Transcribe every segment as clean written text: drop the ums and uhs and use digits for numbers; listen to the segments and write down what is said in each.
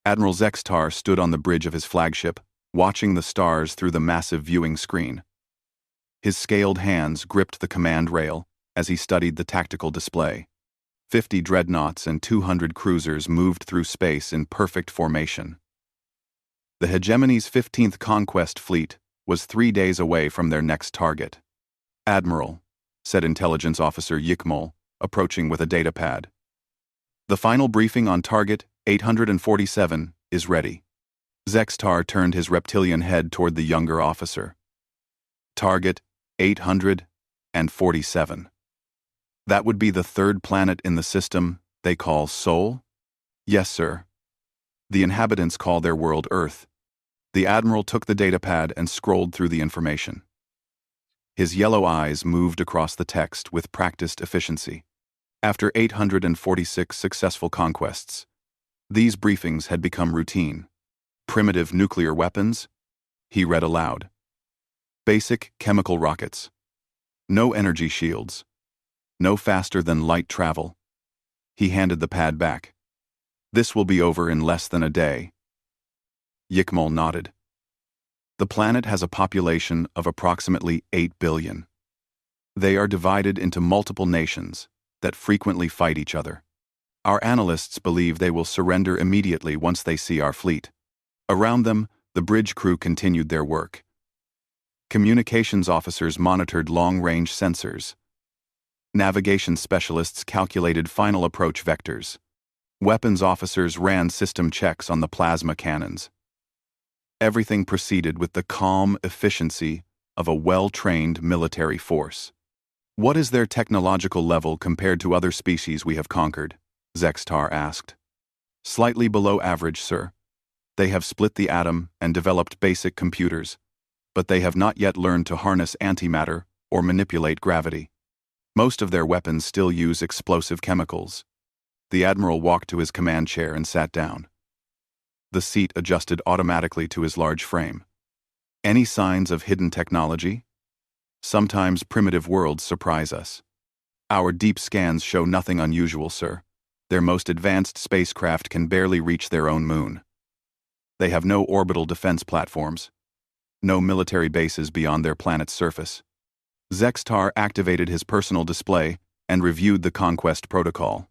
Admiral Zextar stood on the bridge of his flagship, watching the stars through the massive viewing screen. His scaled hands gripped the command rail as he studied the tactical display. 50 dreadnoughts and 200 cruisers moved through space in perfect formation. The hegemony's 15th conquest fleet was 3 days away from their next target. "Admiral," said Intelligence Officer Yikmol, approaching with a datapad. "The final briefing on target 847 is ready." Zextar turned his reptilian head toward the younger officer. "Target 847. That would be the third planet in the system they call Sol?" "Yes, sir. The inhabitants call their world Earth." The Admiral took the datapad and scrolled through the information. His yellow eyes moved across the text with practiced efficiency. After 846 successful conquests, these briefings had become routine. "Primitive nuclear weapons," he read aloud. "Basic chemical rockets. No energy shields. No faster than light travel." He handed the pad back. "This will be over in less than a day." Yikmol nodded. "The planet has a population of approximately 8 billion. They are divided into multiple nations that frequently fight each other. Our analysts believe they will surrender immediately once they see our fleet." Around them, the bridge crew continued their work. Communications officers monitored long-range sensors. Navigation specialists calculated final approach vectors. Weapons officers ran system checks on the plasma cannons. Everything proceeded with the calm efficiency of a well-trained military force. "What is their technological level compared to other species we have conquered?" Zextar asked. "Slightly below average, sir. They have split the atom and developed basic computers, but they have not yet learned to harness antimatter or manipulate gravity. Most of their weapons still use explosive chemicals." The Admiral walked to his command chair and sat down. The seat adjusted automatically to his large frame. "Any signs of hidden technology?" "Sometimes primitive worlds surprise us. Our deep scans show nothing unusual, sir. Their most advanced spacecraft can barely reach their own moon. They have no orbital defense platforms. No military bases beyond their planet's surface." Zextar activated his personal display and reviewed the conquest protocol.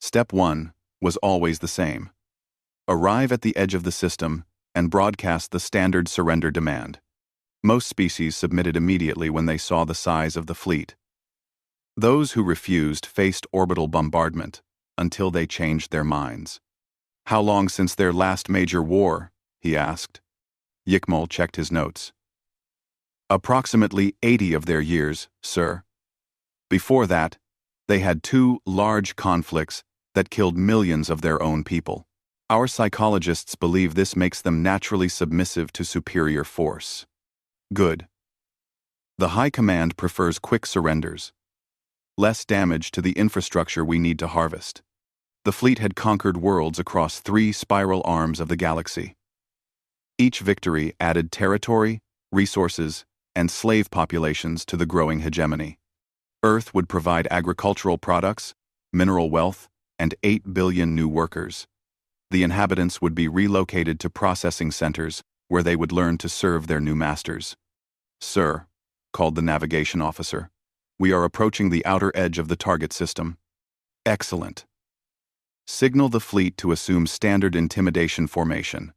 Step 1 was always the same. Arrive at the edge of the system and broadcast the standard surrender demand. Most species submitted immediately when they saw the size of the fleet. Those who refused faced orbital bombardment until they changed their minds. "How long since their last major war?" he asked. Yikmol checked his notes. "Approximately 80 of their years, sir. Before that, they had 2 large conflicts that killed millions of their own people. Our psychologists believe this makes them naturally submissive to superior force." "Good. The High Command prefers quick surrenders. Less damage to the infrastructure we need to harvest." The fleet had conquered worlds across 3 spiral arms of the galaxy. Each victory added territory, resources, and slave populations to the growing hegemony. Earth would provide agricultural products, mineral wealth, and 8 billion new workers. The inhabitants would be relocated to processing centers where they would learn to serve their new masters. "Sir," called the navigation officer, "we are approaching the outer edge of the target system." "Excellent. Signal the fleet to assume standard intimidation formation.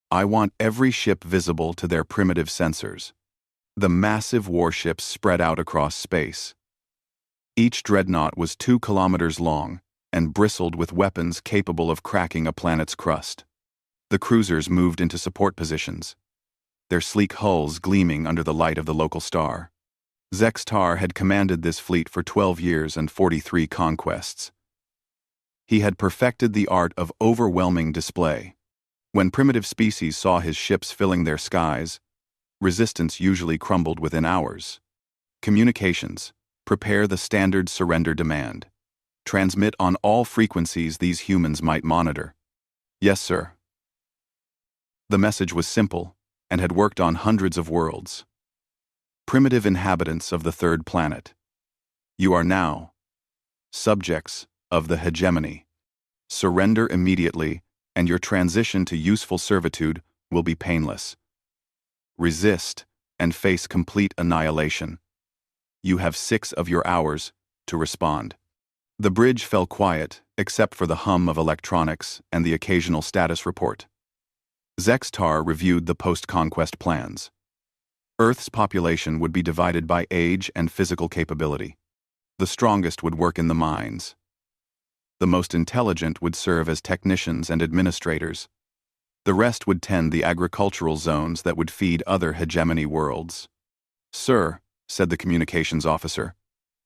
I want every ship visible to their primitive sensors." The massive warships spread out across space. Each dreadnought was 2 kilometers long and bristled with weapons capable of cracking a planet's crust. The cruisers moved into support positions, their sleek hulls gleaming under the light of the local star. Zextar had commanded this fleet for 12 years and 43 conquests. He had perfected the art of overwhelming display. When primitive species saw his ships filling their skies, resistance usually crumbled within hours. Communications: prepare the standard surrender demand. Transmit on all frequencies these humans might monitor. "Yes, sir." The message was simple and had worked on hundreds of worlds. Primitive inhabitants of the 3rd planet, you are now subjects of the hegemony. Surrender immediately and your transition to useful servitude will be painless. Resist and face complete annihilation. You have 6 of your hours to respond. The bridge fell quiet, except for the hum of electronics and the occasional status report. Zextar reviewed the post-conquest plans. Earth's population would be divided by age and physical capability. The strongest would work in the mines. The most intelligent would serve as technicians and administrators. The rest would tend the agricultural zones that would feed other hegemony worlds. "Sir," said the communications officer,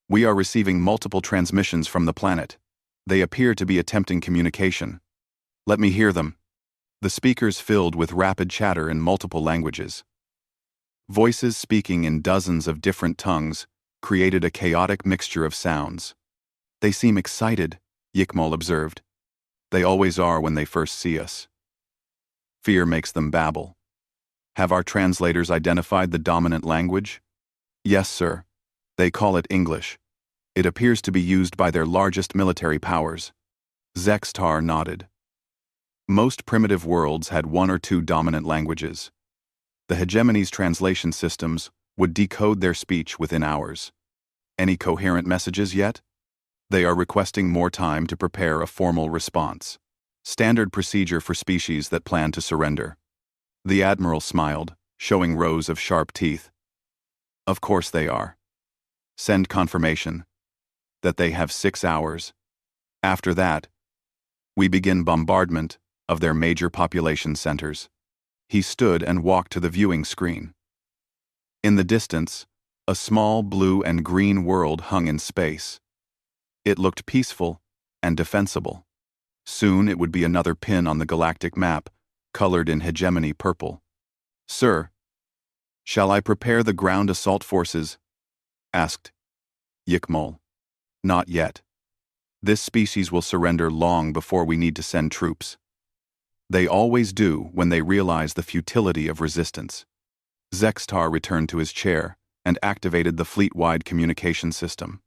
"we are receiving multiple transmissions from the planet. They appear to be attempting communication. Let me hear them." The speakers filled with rapid chatter in multiple languages. Voices speaking in dozens of different tongues created a chaotic mixture of sounds. "They seem excited," Yikmol observed. "They always are when they first see us. Fear makes them babble." "Have our translators identified the dominant language?" "Yes, sir. They call it English. It appears to be used by their largest military powers." Zextar nodded. Most primitive worlds had 1 or 2 dominant languages. The hegemony's translation systems would decode their speech within hours. "Any coherent messages yet?" "They are requesting more time to prepare a formal response. Standard procedure for species that plan to surrender." The Admiral smiled, showing rows of sharp teeth. "Of course they are. Send confirmation that they have 6 hours. After that, we begin bombardment of their major population centers." He stood and walked to the viewing screen. In the distance, a small blue and green world hung in space. It looked peaceful and defensible. Soon it would be another pin on the galactic map, colored in hegemony purple. "Sir, shall I prepare the ground assault forces?" asked Yikmol. "Not yet. This species will surrender long before we need to send troops. They always do when they realize the futility of resistance." Zextar returned to his chair and activated the fleet-wide communication system.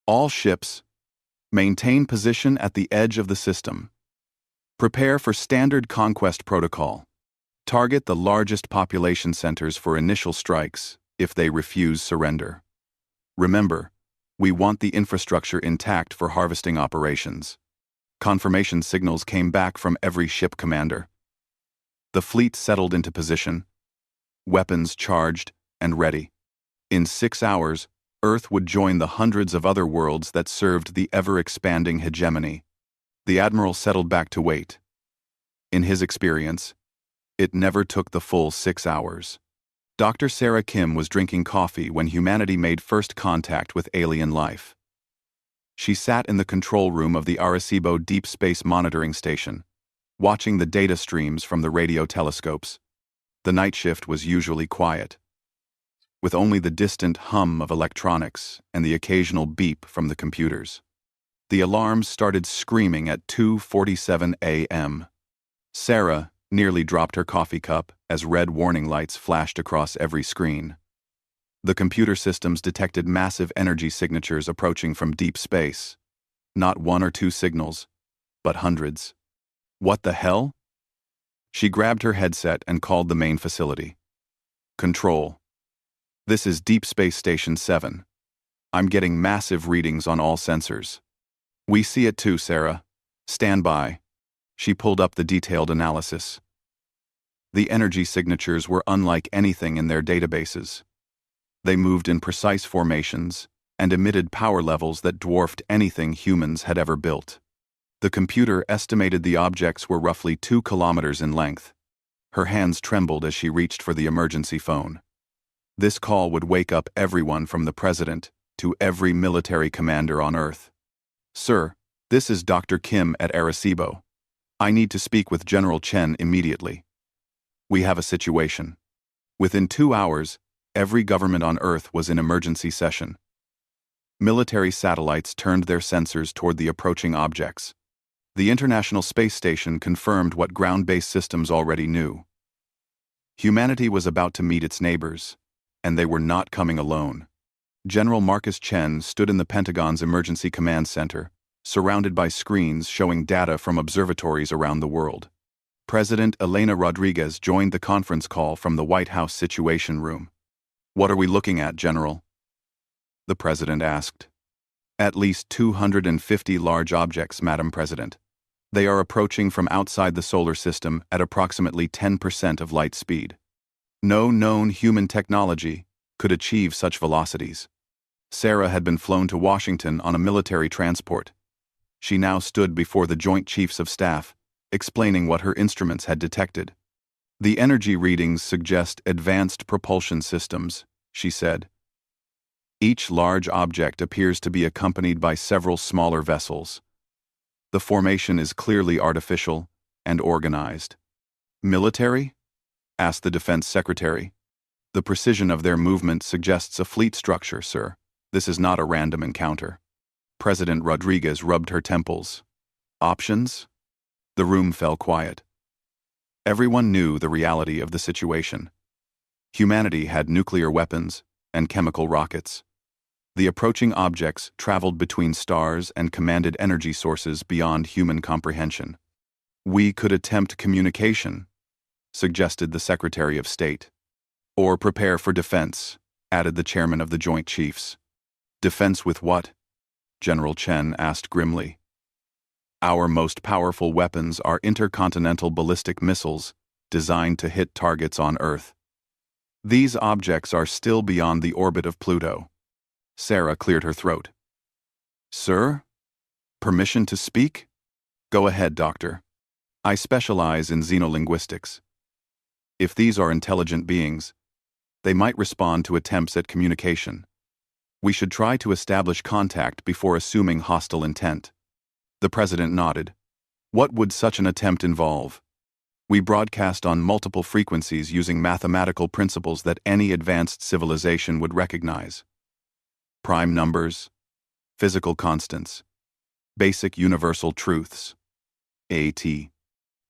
"All ships, maintain position at the edge of the system. Prepare for standard conquest protocol. Target the largest population centers for initial strikes if they refuse surrender. Remember, we want the infrastructure intact for harvesting operations." Confirmation signals came back from every ship commander. The fleet settled into position, weapons charged and ready. In 6 hours, Earth would join the hundreds of other worlds that served the ever-expanding hegemony. The Admiral settled back to wait. In his experience, it never took the full 6 hours. Dr. Sarah Kim was drinking coffee when humanity made first contact with alien life. She sat in the control room of the Arecibo Deep Space Monitoring Station, watching the data streams from the radio telescopes. The night shift was usually quiet, with only the distant hum of electronics and the occasional beep from the computers. The alarms started screaming at 2:47 a.m. Sarah nearly dropped her coffee cup as red warning lights flashed across every screen. The computer systems detected massive energy signatures approaching from deep space. Not 1 or 2 signals, but hundreds. "What the hell?" She grabbed her headset and called the main facility. "Control. This is Deep Space Station 7. I'm getting massive readings on all sensors." "We see it too, Sarah. Stand by." She pulled up the detailed analysis. The energy signatures were unlike anything in their databases. They moved in precise formations and emitted power levels that dwarfed anything humans had ever built. The computer estimated the objects were roughly 2 kilometers in length. Her hands trembled as she reached for the emergency phone. This call would wake up everyone from the president to every military commander on Earth. "Sir, this is Dr. Kim at Arecibo. I need to speak with General Chen immediately. We have a situation." Within 2 hours, every government on Earth was in emergency session. Military satellites turned their sensors toward the approaching objects. The International Space Station confirmed what ground-based systems already knew. Humanity was about to meet its neighbors, and they were not coming alone. General Marcus Chen stood in the Pentagon's Emergency Command Center, surrounded by screens showing data from observatories around the world. President Elena Rodriguez joined the conference call from the White House Situation Room. "What are we looking at, General?" the President asked. "At least 250 large objects, Madam President. They are approaching from outside the solar system at approximately 10% of light speed. No known human technology could achieve such velocities." Sarah had been flown to Washington on a military transport. She now stood before the Joint Chiefs of Staff, explaining what her instruments had detected. "The energy readings suggest advanced propulsion systems," she said. "Each large object appears to be accompanied by several smaller vessels. The formation is clearly artificial and organized." "Military?" asked the Defense Secretary. "The precision of their movement suggests a fleet structure, sir. This is not a random encounter." President Rodriguez rubbed her temples. "Options?" The room fell quiet. Everyone knew the reality of the situation. Humanity had nuclear weapons and chemical rockets. The approaching objects traveled between stars and commanded energy sources beyond human comprehension. "We could attempt communication," suggested the Secretary of State. "Or prepare for defense," added the chairman of the Joint Chiefs. "Defense with what?" General Chen asked grimly. "Our most powerful weapons are intercontinental ballistic missiles designed to hit targets on Earth. These objects are still beyond the orbit of Pluto." Sarah cleared her throat. "Sir? Permission to speak?" "Go ahead, Doctor. I specialize in xenolinguistics. If these are intelligent beings, they might respond to attempts at communication. We should try to establish contact before assuming hostile intent." The President nodded. "What would such an attempt involve?" "We broadcast on multiple frequencies using mathematical principles that any advanced civilization would recognize. Prime numbers, physical constants, basic universal truths. AT."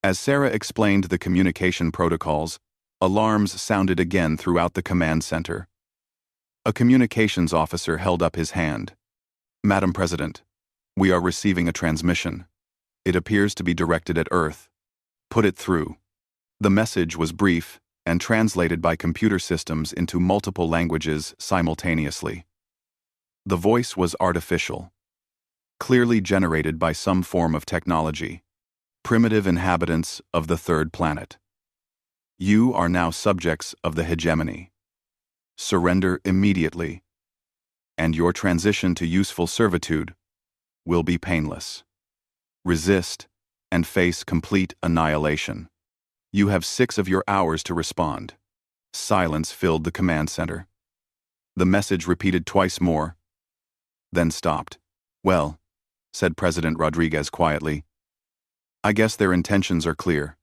As Sarah explained the communication protocols, alarms sounded again throughout the command center. A communications officer held up his hand. "Madam President, we are receiving a transmission. It appears to be directed at Earth. Put it through." The message was brief and translated by computer systems into multiple languages simultaneously. The voice was artificial, clearly generated by some form of technology. "Primitive inhabitants of the third planet. You are now subjects of the hegemony. Surrender immediately, and your transition to useful servitude will be painless. Resist and face complete annihilation. You have 6 of your hours to respond." Silence filled the command center. The message repeated twice more, then stopped. "Well," said President Rodriguez quietly, "I guess their intentions are clear."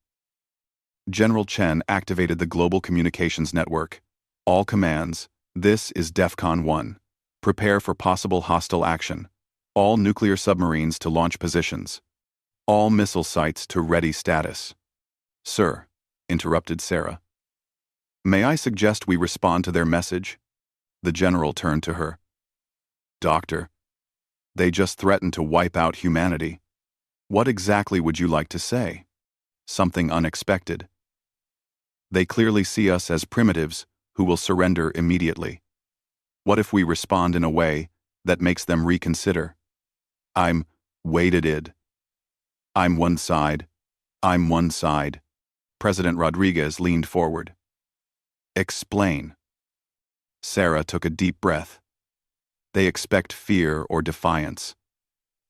General Chen activated the Global Communications Network. "All commands, this is DEFCON 1. Prepare for possible hostile action. All nuclear submarines to launch positions. All missile sites to ready status." "Sir," interrupted Sarah. "May I suggest we respond to their message?" The general turned to her. "Doctor, they just threatened to wipe out humanity. What exactly would you like to say?" "Something unexpected. They clearly see us as primitives who will surrender immediately. What if we respond in a way that makes them reconsider? I'm weighted. I'm one side. I'm one side." President Rodriguez leaned forward. "Explain." Sarah took a deep breath. "They expect fear or defiance.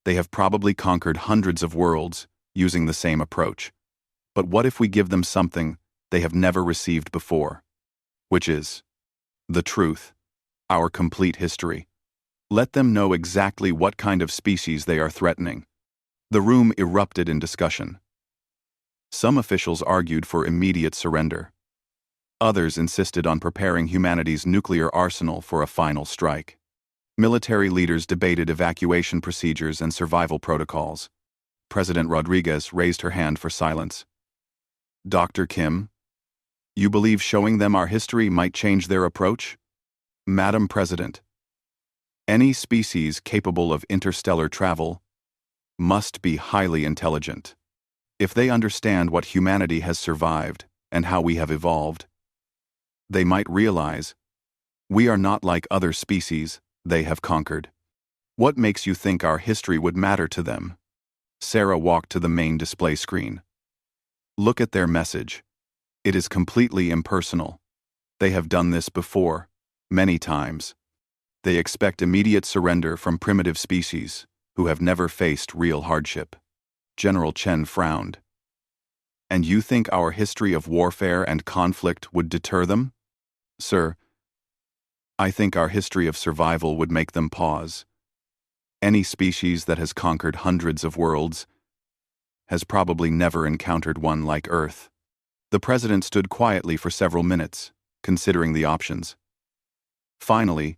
They have probably conquered hundreds of worlds using the same approach. But what if we give them something they have never received before? Which is the truth, our complete history. Let them know exactly what kind of species they are threatening." The room erupted in discussion. Some officials argued for immediate surrender. Others insisted on preparing humanity's nuclear arsenal for a final strike. Military leaders debated evacuation procedures and survival protocols. President Rodriguez raised her hand for silence. "Dr. Kim, you believe showing them our history might change their approach?" "Madam President, any species capable of interstellar travel must be highly intelligent. If they understand what humanity has survived and how we have evolved, they might realize we are not like other species they have conquered. What makes you think our history would matter to them? Sarah walked to the main display screen. Look at their message. It is completely impersonal. They have done this before, many times. They expect immediate surrender from primitive species who have never faced real hardship. General Chen frowned. And you think our history of warfare and conflict would deter them? Sir, I think our history of survival would make them pause. Any species that has conquered hundreds of worlds has probably never encountered one like Earth. The president stood quietly for several minutes, considering the options. Finally,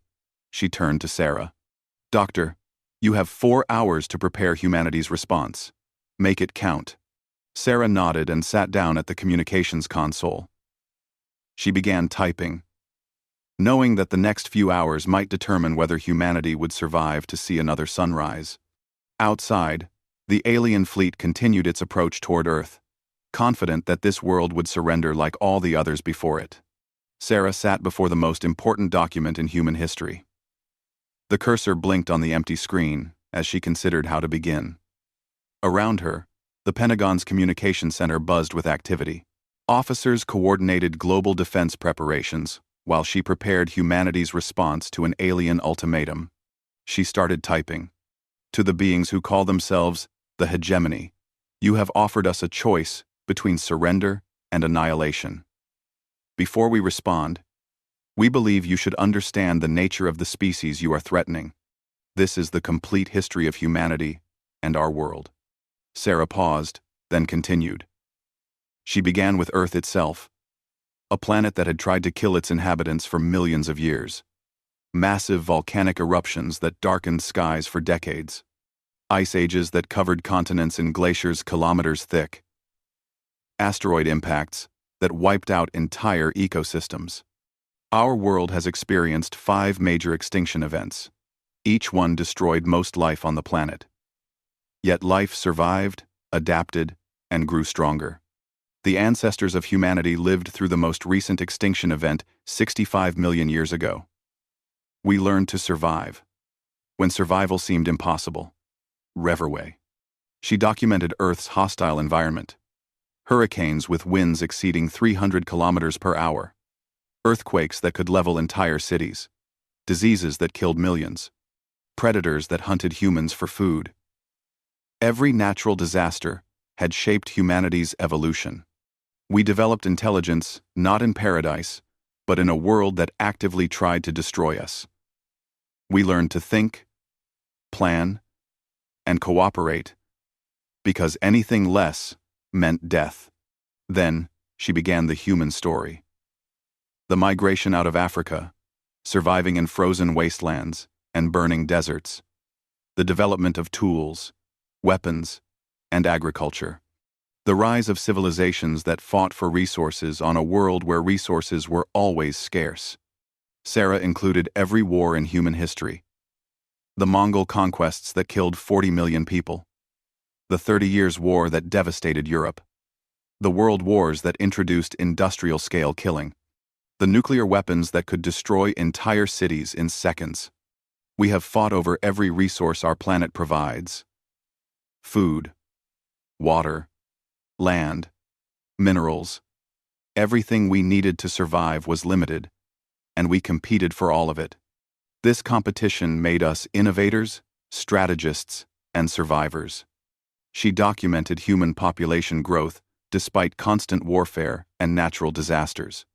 she turned to Sarah. Doctor, you have 4 hours to prepare humanity's response. Make it count. Sarah nodded and sat down at the communications console. She began typing, knowing that the next few hours might determine whether humanity would survive to see another sunrise. Outside, the alien fleet continued its approach toward Earth, confident that this world would surrender like all the others before it. Sarah sat before the most important document in human history. The cursor blinked on the empty screen as she considered how to begin. Around her, the Pentagon's communication center buzzed with activity. Officers coordinated global defense preparations, while she prepared humanity's response to an alien ultimatum. She started typing. To the beings who call themselves the hegemony, you have offered us a choice between surrender and annihilation. Before we respond, we believe you should understand the nature of the species you are threatening. This is the complete history of humanity and our world. Sarah paused, then continued. She began with Earth itself, a planet that had tried to kill its inhabitants for millions of years. Massive volcanic eruptions that darkened skies for decades. Ice ages that covered continents in glaciers kilometers thick. Asteroid impacts that wiped out entire ecosystems. Our world has experienced 5 major extinction events. Each one destroyed most life on the planet. Yet life survived, adapted, and grew stronger. The ancestors of humanity lived through the most recent extinction event 65 million years ago. We learned to survive when survival seemed impossible. Reverway. She documented Earth's hostile environment. Hurricanes with winds exceeding 300 kilometers per hour. Earthquakes that could level entire cities. Diseases that killed millions. Predators that hunted humans for food. Every natural disaster had shaped humanity's evolution. We developed intelligence not in paradise, but in a world that actively tried to destroy us. We learned to think, plan, and cooperate, because anything less meant death. Then, she began the human story. The migration out of Africa, surviving in frozen wastelands and burning deserts. The development of tools, weapons, and agriculture. The rise of civilizations that fought for resources on a world where resources were always scarce. Sarah included every war in human history. The Mongol conquests that killed 40 million people. The 30 Years' War that devastated Europe. The world wars that introduced industrial-scale killing. The nuclear weapons that could destroy entire cities in seconds. We have fought over every resource our planet provides. Food, water, land, minerals. Everything we needed to survive was limited, and we competed for all of it. This competition made us innovators, strategists, and survivors. She documented human population growth despite constant warfare and natural disasters.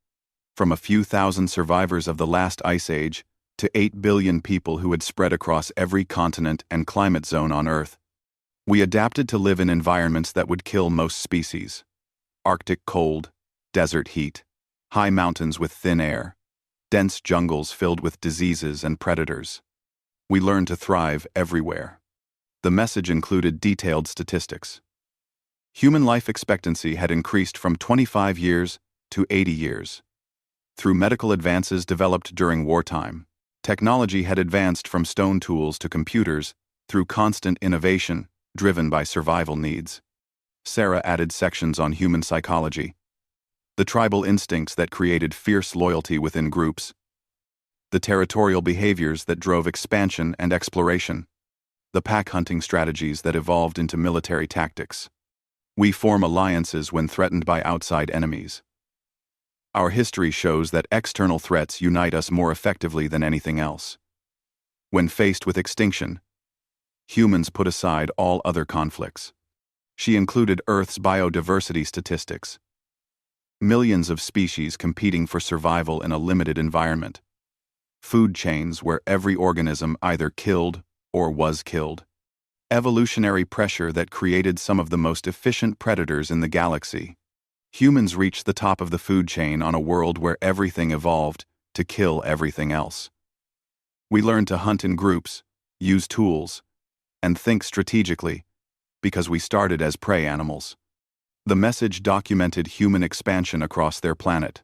From a few thousand survivors of the last ice age to 8 billion people who had spread across every continent and climate zone on Earth. We adapted to live in environments that would kill most species. Arctic cold, desert heat, high mountains with thin air, dense jungles filled with diseases and predators. We learned to thrive everywhere. The message included detailed statistics. Human life expectancy had increased from 25 years to 80 years. Through medical advances developed during wartime, technology had advanced from stone tools to computers. Through constant innovation, driven by survival needs. Sarah added sections on human psychology, the tribal instincts that created fierce loyalty within groups, the territorial behaviors that drove expansion and exploration, the pack hunting strategies that evolved into military tactics. We form alliances when threatened by outside enemies. Our history shows that external threats unite us more effectively than anything else. When faced with extinction, humans put aside all other conflicts. She included Earth's biodiversity statistics. Millions of species competing for survival in a limited environment. Food chains where every organism either killed or was killed. Evolutionary pressure that created some of the most efficient predators in the galaxy. Humans reached the top of the food chain on a world where everything evolved to kill everything else. We learned to hunt in groups, use tools, and think strategically because we started as prey animals. The message documented human expansion across their planet.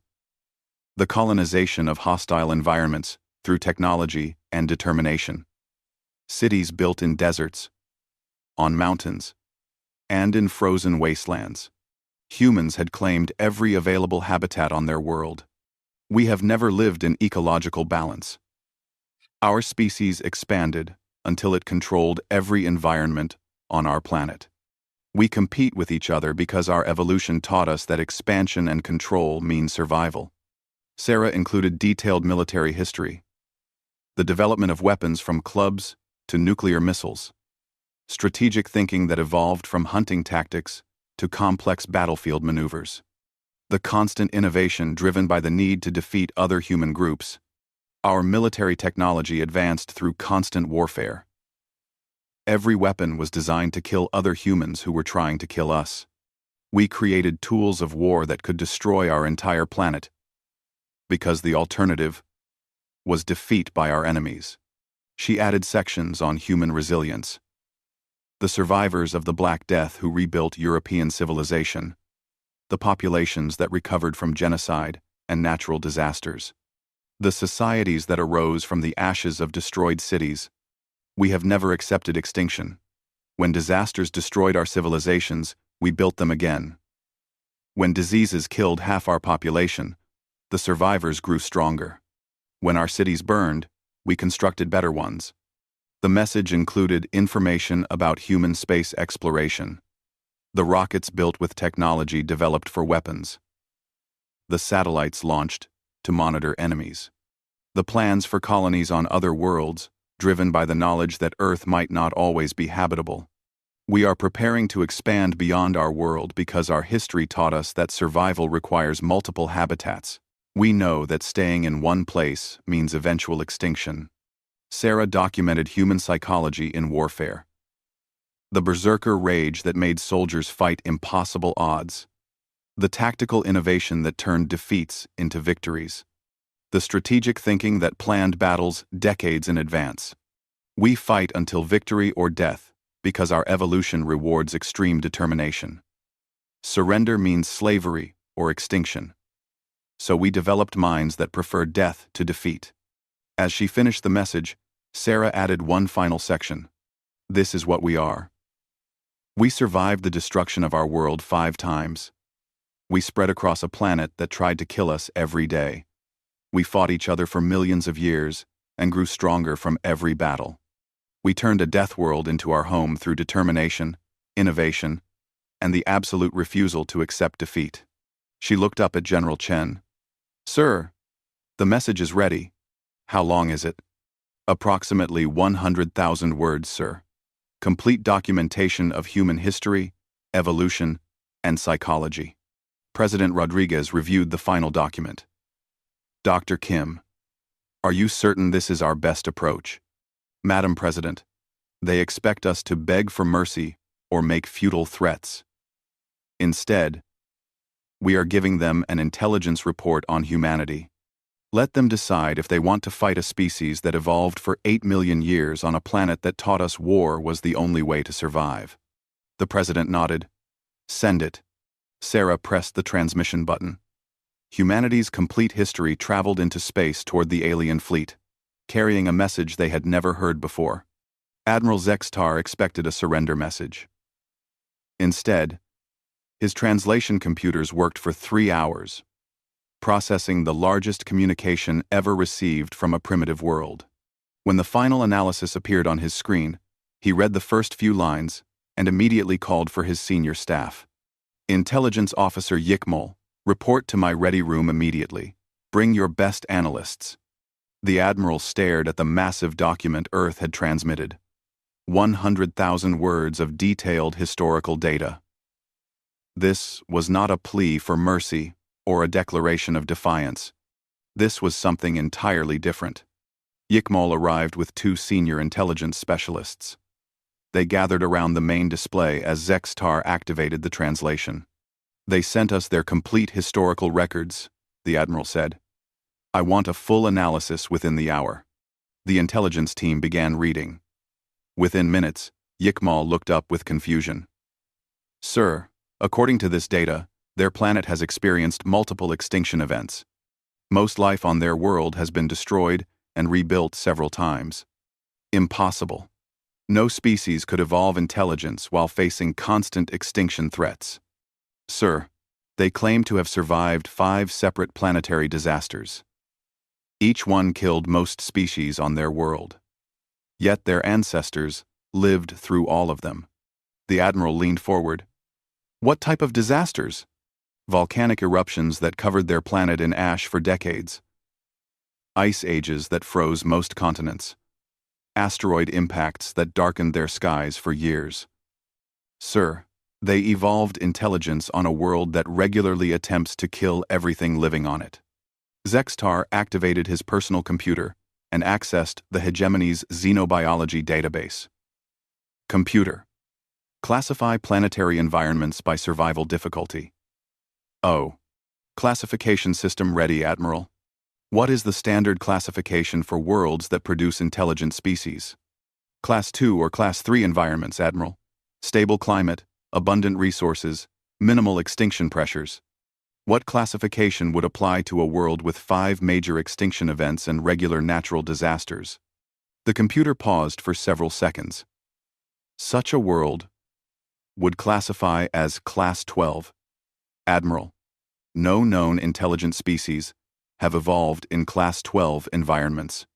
The colonization of hostile environments through technology and determination. Cities built in deserts, on mountains, and in frozen wastelands. Humans had claimed every available habitat on their world. We have never lived in ecological balance. Our species expanded until it controlled every environment on our planet. We compete with each other because our evolution taught us that expansion and control mean survival. Sarah included detailed military history. The development of weapons from clubs to nuclear missiles. Strategic thinking that evolved from hunting tactics to complex battlefield maneuvers. The constant innovation driven by the need to defeat other human groups. Our military technology advanced through constant warfare. Every weapon was designed to kill other humans who were trying to kill us. We created tools of war that could destroy our entire planet, because the alternative was defeat by our enemies. She added sections on human resilience. The survivors of the Black Death who rebuilt European civilization. The populations that recovered from genocide and natural disasters. The societies that arose from the ashes of destroyed cities. We have never accepted extinction. When disasters destroyed our civilizations, we built them again. When diseases killed half our population, the survivors grew stronger. When our cities burned, we constructed better ones. The message included information about human space exploration. The rockets built with technology developed for weapons. The satellites launched to monitor enemies. The plans for colonies on other worlds, driven by the knowledge that Earth might not always be habitable. We are preparing to expand beyond our world because our history taught us that survival requires multiple habitats. We know that staying in one place means eventual extinction. Sarah documented human psychology in warfare. The berserker rage that made soldiers fight impossible odds. The tactical innovation that turned defeats into victories. The strategic thinking that planned battles decades in advance. We fight until victory or death because our evolution rewards extreme determination. Surrender means slavery or extinction. So we developed minds that prefer death to defeat. As she finished the message, Sarah added one final section. This is what we are. We survived the destruction of our world 5 times. We spread across a planet that tried to kill us every day. We fought each other for millions of years and grew stronger from every battle. We turned a death world into our home through determination, innovation, and the absolute refusal to accept defeat. She looked up at General Chen. "Sir, the message is ready. How long is it?" "Approximately 100,000 words, sir. Complete documentation of human history, evolution, and psychology." President Rodriguez reviewed the final document. "Dr. Kim, are you certain this is our best approach?" "Madam President, they expect us to beg for mercy or make futile threats. Instead, we are giving them an intelligence report on humanity. Let them decide if they want to fight a species that evolved for 8 million years on a planet that taught us war was the only way to survive." The president nodded. "Send it." Sarah pressed the transmission button. Humanity's complete history traveled into space toward the alien fleet, carrying a message they had never heard before. Admiral Zextar expected a surrender message. Instead, his translation computers worked for 3 hours, processing the largest communication ever received from a primitive world. When the final analysis appeared on his screen, he read the first few lines and immediately called for his senior staff. Intelligence Officer Yikmol, report to my ready room immediately. Bring your best analysts. The Admiral stared at the massive document Earth had transmitted. 100,000 words of detailed historical data. This was not a plea for mercy or a declaration of defiance. This was something entirely different. Yikmol arrived with 2 senior intelligence specialists. They gathered around the main display as Zextar activated the translation. They sent us their complete historical records, the Admiral said. I want a full analysis within the hour. The intelligence team began reading. Within minutes, Yikmol looked up with confusion. Sir, according to this data, their planet has experienced multiple extinction events. Most life on their world has been destroyed and rebuilt several times. Impossible. No species could evolve intelligence while facing constant extinction threats. Sir, they claim to have survived 5 separate planetary disasters. Each one killed most species on their world. Yet their ancestors lived through all of them. The Admiral leaned forward. What type of disasters? Volcanic eruptions that covered their planet in ash for decades. Ice ages that froze most continents. Asteroid impacts that darkened their skies for years. Sir, they evolved intelligence on a world that regularly attempts to kill everything living on it. Zextar activated his personal computer and accessed the hegemony's xenobiology database. Computer. Classify planetary environments by survival difficulty. Oh. Classification system ready, Admiral. What is the standard classification for worlds that produce intelligent species? Class 2 or Class 3 environments, Admiral. Stable climate, abundant resources, minimal extinction pressures. What classification would apply to a world with 5 major extinction events and regular natural disasters? The computer paused for several seconds. Such a world would classify as Class 12. Admiral, no known intelligent species have evolved in Class 12 environments.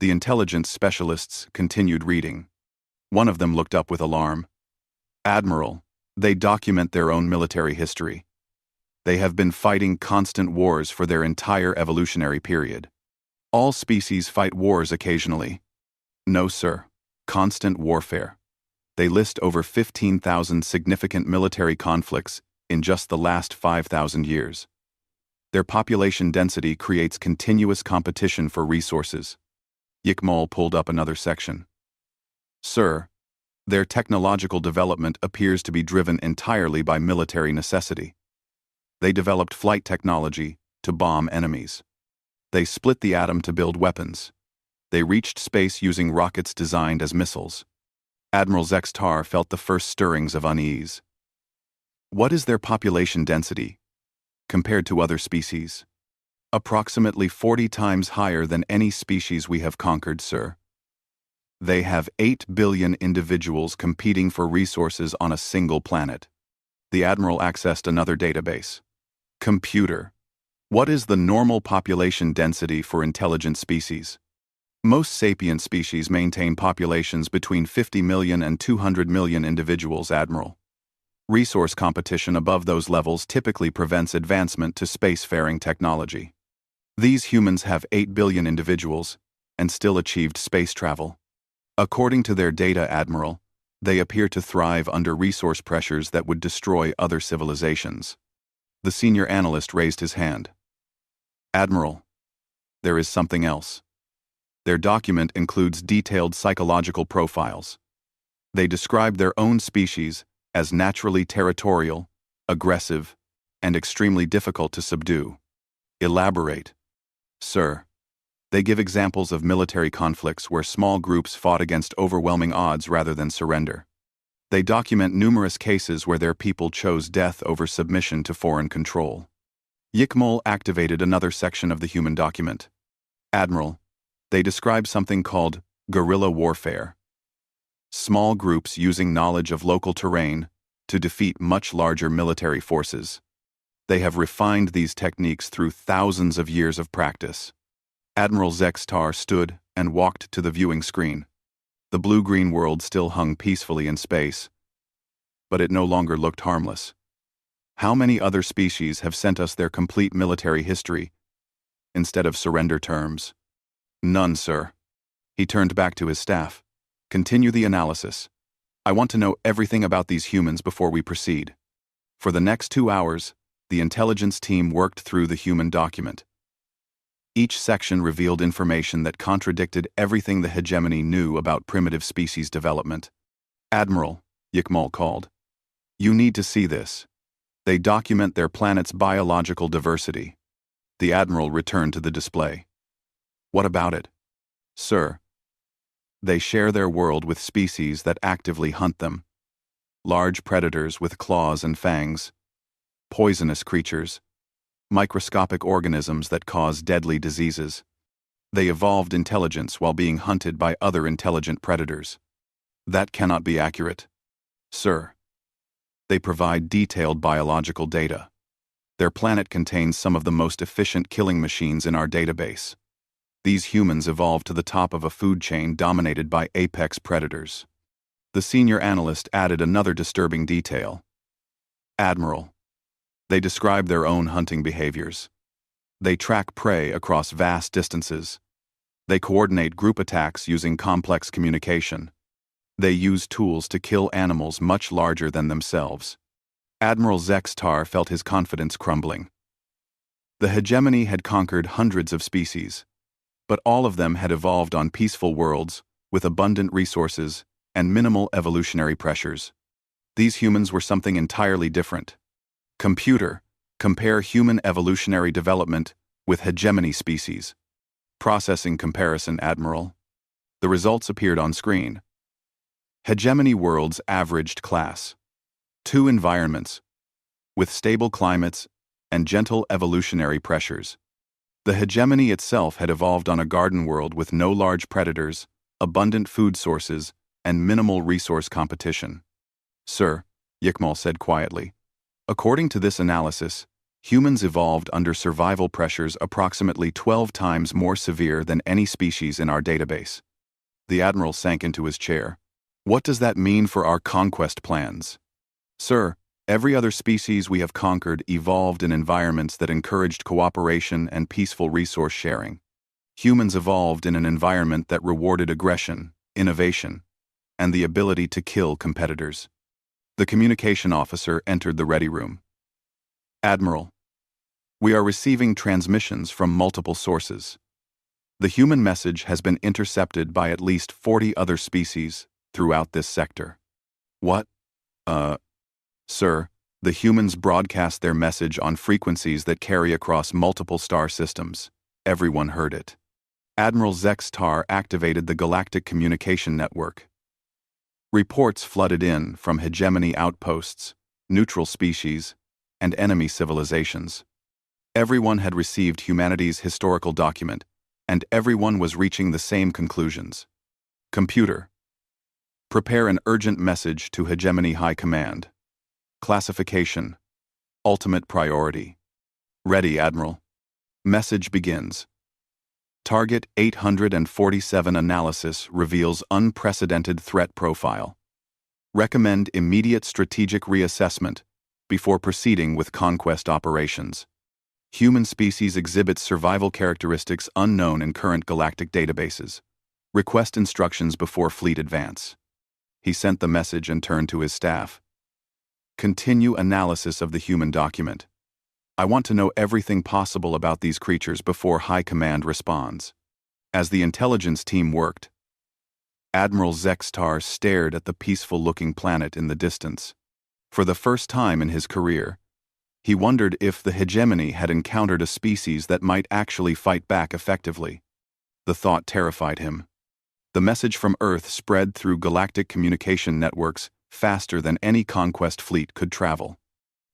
The intelligence specialists continued reading. One of them looked up with alarm. Admiral, they document their own military history. They have been fighting constant wars for their entire evolutionary period. All species fight wars occasionally. No, sir. Constant warfare. They list over 15,000 significant military conflicts in just the last 5,000 years. Their population density creates continuous competition for resources. Yikmol pulled up another section. Sir, their technological development appears to be driven entirely by military necessity. They developed flight technology to bomb enemies. They split the atom to build weapons. They reached space using rockets designed as missiles. Admiral Zextar felt the first stirrings of unease. What is their population density compared to other species? Approximately 40 times higher than any species we have conquered, sir. They have 8 billion individuals competing for resources on a single planet. The Admiral accessed another database. Computer. What is the normal population density for intelligent species? Most sapient species maintain populations between 50 million and 200 million individuals, Admiral. Resource competition above those levels typically prevents advancement to spacefaring technology. These humans have 8 billion individuals and still achieved space travel. According to their data, Admiral, they appear to thrive under resource pressures that would destroy other civilizations. The senior analyst raised his hand. Admiral, there is something else. Their document includes detailed psychological profiles. They describe their own species as naturally territorial, aggressive, and extremely difficult to subdue. Elaborate. Sir, they give examples of military conflicts where small groups fought against overwhelming odds rather than surrender. They document numerous cases where their people chose death over submission to foreign control. Yikmol activated another section of the human document. Admiral, they describe something called guerrilla warfare. small groups using knowledge of local terrain to defeat much larger military forces. They have refined these techniques through thousands of years of practice. Admiral Zextar stood and walked to the viewing screen. The blue-green world still hung peacefully in space, but it no longer looked harmless. How many other species have sent us their complete military history instead of surrender terms? None, sir. He turned back to his staff. Continue the analysis. I want to know everything about these humans before we proceed. For the next 2 hours, the intelligence team worked through the human document. Each section revealed information that contradicted everything the hegemony knew about primitive species development. Admiral, Yikmal called. You need to see this. They document their planet's biological diversity. The Admiral returned to the display. What about it? Sir. They share their world with species that actively hunt them. Large predators with claws and fangs. Poisonous creatures. Microscopic organisms that cause deadly diseases. They evolved intelligence while being hunted by other intelligent predators. That cannot be accurate. Sir. They provide detailed biological data. Their planet contains some of the most efficient killing machines in our database. These humans evolved to the top of a food chain dominated by apex predators. The senior analyst added another disturbing detail. Admiral. They describe their own hunting behaviors. They track prey across vast distances. They coordinate group attacks using complex communication. They use tools to kill animals much larger than themselves. Admiral Zextar felt his confidence crumbling. The hegemony had conquered hundreds of species, but all of them had evolved on peaceful worlds with abundant resources and minimal evolutionary pressures. These humans were something entirely different. Computer, compare human evolutionary development with hegemony species. Processing comparison, Admiral. The results appeared on screen. Hegemony worlds averaged class. 2 environments, with stable climates and gentle evolutionary pressures. The hegemony itself had evolved on a garden world with no large predators, abundant food sources, and minimal resource competition. Sir, Yikmal said quietly, according to this analysis, humans evolved under survival pressures approximately 12 times more severe than any species in our database. The Admiral sank into his chair. What does that mean for our conquest plans? Sir, every other species we have conquered evolved in environments that encouraged cooperation and peaceful resource sharing. Humans evolved in an environment that rewarded aggression, innovation, and the ability to kill competitors. The communication officer entered the ready room. Admiral, we are receiving transmissions from multiple sources. The human message has been intercepted by at least 40 other species throughout this sector. What? Sir, the humans broadcast their message on frequencies that carry across multiple star systems. Everyone heard it. Admiral Zextar activated the Galactic Communication Network. Reports flooded in from hegemony outposts, neutral species, and enemy civilizations. Everyone had received humanity's historical document, and everyone was reaching the same conclusions. Computer. Prepare an urgent message to Hegemony High Command. Classification. Ultimate priority. Ready, Admiral. Message begins. Target 847 analysis reveals unprecedented threat profile. Recommend immediate strategic reassessment before proceeding with conquest operations. Human species exhibits survival characteristics unknown in current galactic databases. Request instructions before fleet advance. He sent the message and turned to his staff. Continue analysis of the human document. I want to know everything possible about these creatures before High Command responds. As the intelligence team worked, Admiral Zextar stared at the peaceful-looking planet in the distance. For the first time in his career, he wondered if the hegemony had encountered a species that might actually fight back effectively. The thought terrified him. The message from Earth spread through galactic communication networks faster than any conquest fleet could travel.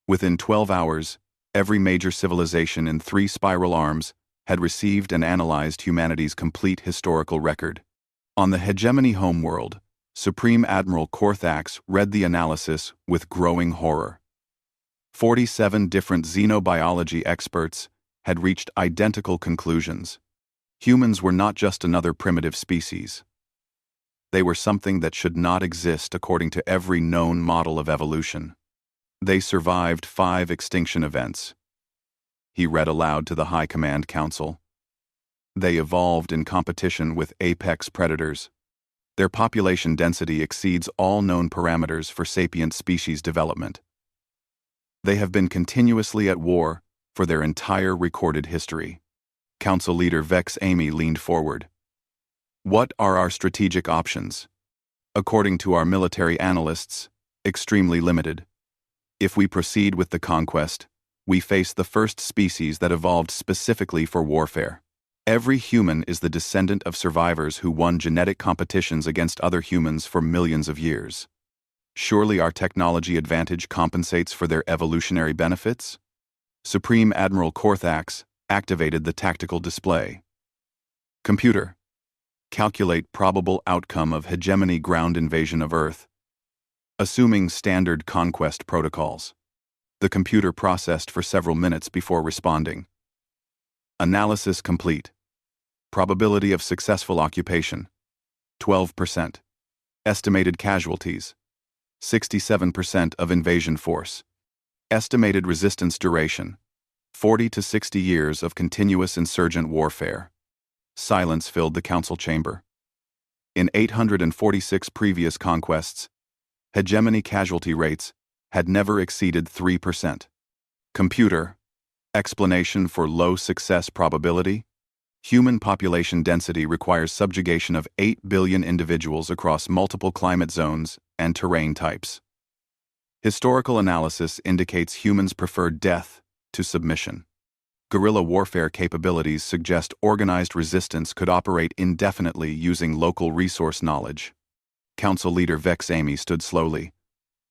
Within 12 hours, every major civilization in 3 spiral arms had received and analyzed humanity's complete historical record. On the hegemony homeworld, Supreme Admiral Korthax read the analysis with growing horror. 47 different xenobiology experts had reached identical conclusions. Humans were not just another primitive species. They were something that should not exist according to every known model of evolution. They survived 5 extinction events. He read aloud to the High Command Council. They evolved in competition with apex predators. Their population density exceeds all known parameters for sapient species development. They have been continuously at war for their entire recorded history. Council leader Vex Amy leaned forward. What are our strategic options? According to our military analysts, extremely limited. If we proceed with the conquest, we face the first species that evolved specifically for warfare. Every human is the descendant of survivors who won genetic competitions against other humans for millions of years. Surely our technology advantage compensates for their evolutionary benefits? Supreme Admiral Korthax activated the tactical display. Computer, calculate probable outcome of hegemony ground invasion of Earth. Assuming standard conquest protocols. The computer processed for several minutes before responding. Analysis complete. Probability of successful occupation, 12%. Estimated casualties, 67% of invasion force. Estimated resistance duration, 40 to 60 years of continuous insurgent warfare. Silence filled the council chamber. In 846 previous conquests, hegemony casualty rates had never exceeded 3%. Computer, explanation for low success probability? Human population density requires subjugation of 8 billion individuals across multiple climate zones and terrain types. Historical analysis indicates humans prefer death to submission. Guerrilla warfare capabilities suggest organized resistance could operate indefinitely using local resource knowledge. Council leader Vex Amy stood slowly.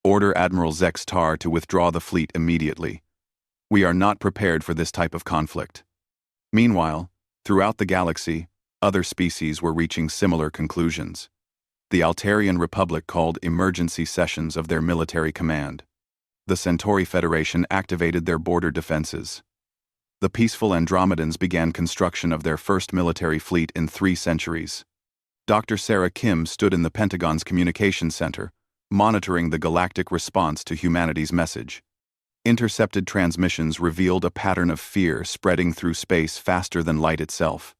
Order Admiral Zex Tar to withdraw the fleet immediately. We are not prepared for this type of conflict. Meanwhile, throughout the galaxy, other species were reaching similar conclusions. The Altarian Republic called emergency sessions of their military command. The Centauri Federation activated their border defenses. The peaceful Andromedans began construction of their first military fleet in 3 centuries. Dr. Sarah Kim stood in the Pentagon's communications center, monitoring the galactic response to humanity's message. Intercepted transmissions revealed a pattern of fear spreading through space faster than light itself.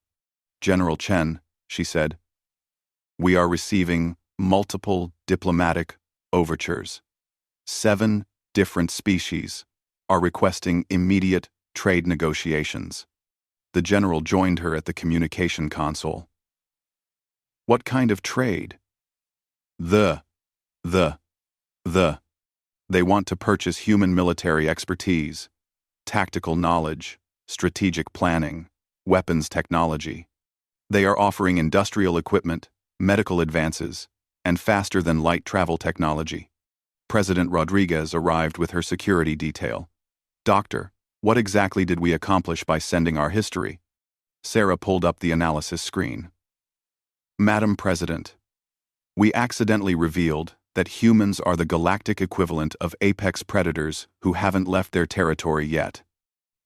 General Chen, she said, we are receiving multiple diplomatic overtures. 7 different species are requesting immediate trade negotiations. The general joined her at the communication console. What kind of trade? They want to purchase human military expertise, tactical knowledge, strategic planning, weapons technology. They are offering industrial equipment, medical advances, and faster-than-light travel technology. President Rodriguez arrived with her security detail. Doctor, what exactly did we accomplish by sending our history? Sarah pulled up the analysis screen. Madam President, we accidentally revealed that humans are the galactic equivalent of apex predators who haven't left their territory yet.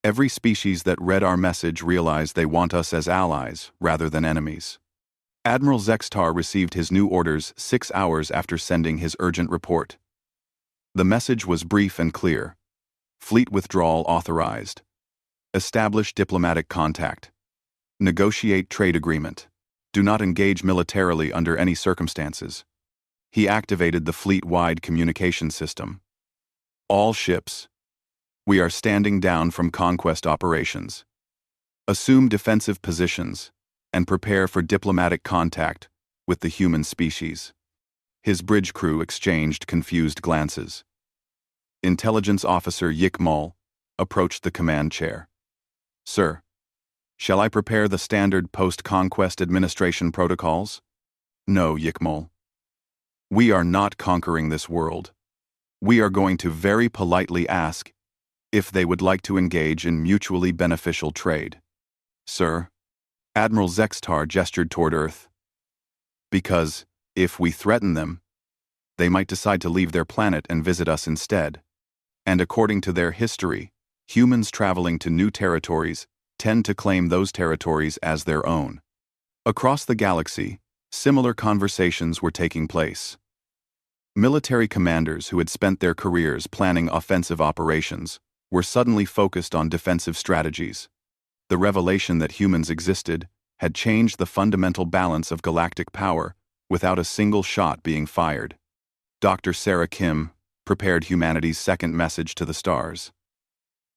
Every species that read our message realized they want us as allies rather than enemies. Admiral Zextar received his new orders 6 hours after sending his urgent report. The message was brief and clear. Fleet withdrawal authorized. Establish diplomatic contact. Negotiate trade agreement. Do not engage militarily under any circumstances. He activated the fleet-wide communication system. All ships. We are standing down from conquest operations. Assume defensive positions and prepare for diplomatic contact with the human species. His bridge crew exchanged confused glances. Intelligence Officer Yikmal approached the command chair. Sir, shall I prepare the standard post-conquest administration protocols? No, Yikmal. We are not conquering this world. We are going to very politely ask if they would like to engage in mutually beneficial trade. Sir, Admiral Zextar gestured toward Earth. Because, If we threaten them, they might decide to leave their planet and visit us instead. And according to their history, humans traveling to new territories tend to claim those territories as their own. Across the galaxy, similar conversations were taking place. Military commanders who had spent their careers planning offensive operations were suddenly focused on defensive strategies. The revelation that humans existed had changed the fundamental balance of galactic power without a single shot being fired. Dr. Sarah Kim prepared humanity's second message to the stars.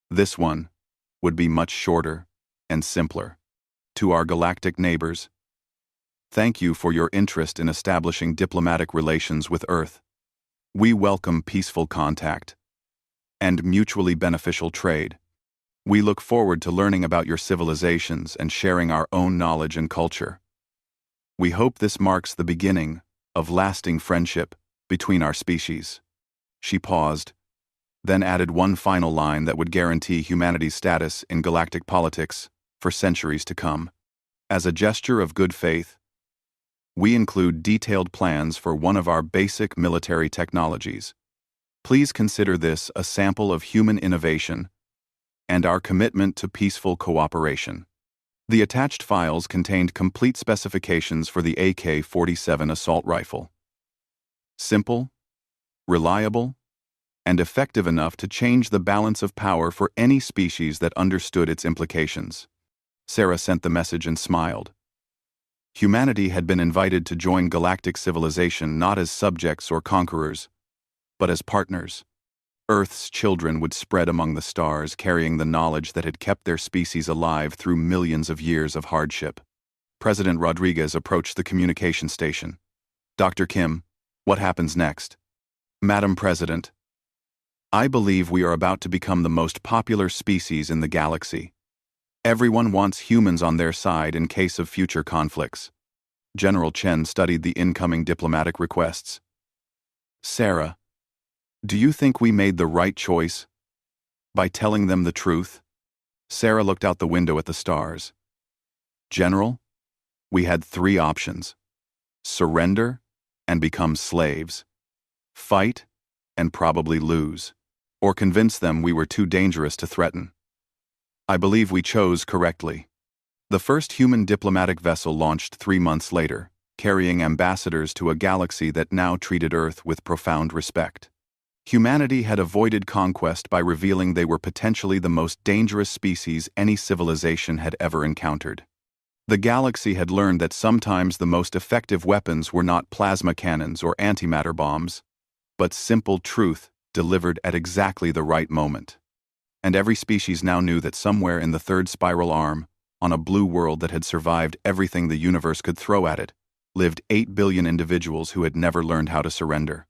This one would be much shorter and simpler. To our galactic neighbors, thank you for your interest in establishing diplomatic relations with Earth. We welcome peaceful contact and mutually beneficial trade. We look forward to learning about your civilizations and sharing our own knowledge and culture. We hope this marks the beginning of lasting friendship between our species. She paused, then added one final line that would guarantee humanity's status in galactic politics for centuries to come. As a gesture of good faith, we include detailed plans for one of our basic military technologies. Please consider this a sample of human innovation and our commitment to peaceful cooperation. The attached files contained complete specifications for the AK-47 assault rifle. Simple, reliable, and effective enough to change the balance of power for any species that understood its implications. Sarah sent the message and smiled. Humanity had been invited to join galactic civilization not as subjects or conquerors, but as partners. Earth's children would spread among the stars, carrying the knowledge that had kept their species alive through millions of years of hardship. President Rodriguez approached the communication station. Dr. Kim, what happens next? Madam President, I believe we are about to become the most popular species in the galaxy. Everyone wants humans on their side in case of future conflicts. General Chen studied the incoming diplomatic requests. Sarah, do you think we made the right choice by telling them the truth? Sarah looked out the window at the stars. General, we had three options: surrender and become slaves, fight and probably lose, or convince them we were too dangerous to threaten. I believe we chose correctly. The first human diplomatic vessel launched 3 months later, carrying ambassadors to a galaxy that now treated Earth with profound respect. Humanity had avoided conquest by revealing they were potentially the most dangerous species any civilization had ever encountered. The galaxy had learned that sometimes the most effective weapons were not plasma cannons or antimatter bombs, but simple truth delivered at exactly the right moment. And every species now knew that somewhere in the third spiral arm, on a blue world that had survived everything the universe could throw at it, lived 8 billion individuals who had never learned how to surrender.